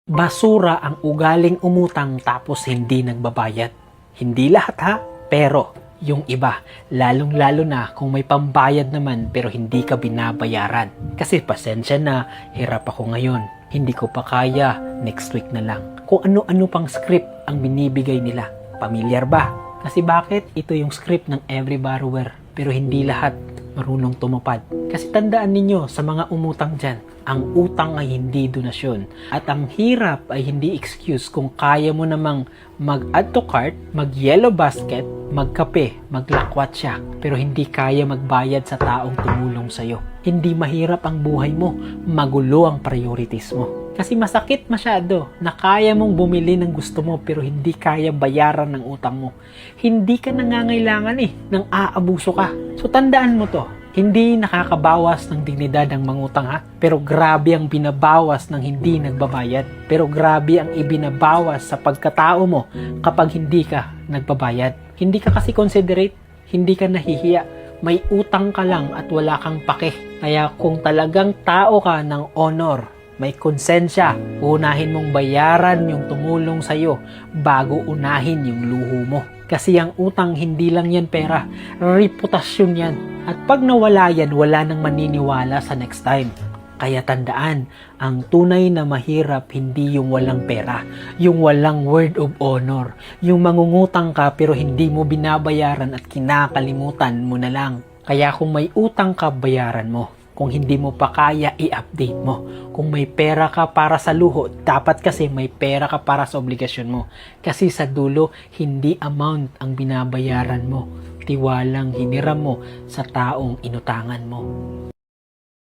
Basura ang ugaling umutang tapos hindi nagbabayad. Hindi lahat ha, pero yung iba, lalong-lalo na kung may pambayad naman pero hindi ka binabayaran. Kasi pasensya na, hirap ako ngayon. Hindi ko pa kaya, next week na lang. Kung ano-ano pang script ang binibigay nila. Pamilyar ba? Kasi bakit? Ito yung script ng every borrower. Pero hindi lahat marunong tumupad. Kasi tandaan ninyo sa mga umutang dyan, ang utang ay hindi donasyon. At ang hirap ay hindi excuse kung kaya mo namang mag-add to cart, mag-yellow basket, magkape, maglakwat siya. Pero hindi kaya magbayad sa taong tumulong sa'yo. Hindi mahirap ang buhay mo, magulo ang priorities mo. Kasi masakit masyado na kaya mong bumili ng gusto mo pero hindi kaya bayaran ng utang mo. Hindi ka nangangailangan ng aabuso ka. So tandaan mo to, hindi nakakabawas ng dignidad ang mangutang ha, pero grabe ang binabawas ng hindi nagbabayad. Pero grabe ang ibinabawas sa pagkatao mo kapag hindi ka nagbabayad. Hindi ka kasi considerate, hindi ka nahihiya. May utang ka lang at wala kang pake. Kaya kung talagang tao ka ng honor, may konsensya, unahin mong bayaran yung tumulong sa'yo bago unahin yung luho mo. Kasi ang utang hindi lang yan pera, reputasyon yan. At pag nawala yan, wala nang maniniwala sa next time. Kaya tandaan, ang tunay na mahirap hindi yung walang pera, yung walang word of honor, yung mangungutang ka pero hindi mo binabayaran at kinakalimutan mo na lang. Kaya kung may utang ka, bayaran mo. Kung hindi mo pa kaya, i-update mo. Kung may pera ka para sa luho, dapat kasi may pera ka para sa obligasyon mo. Kasi sa dulo, hindi amount ang binabayaran mo. Tiwalang hiniram mo sa taong inutangan mo.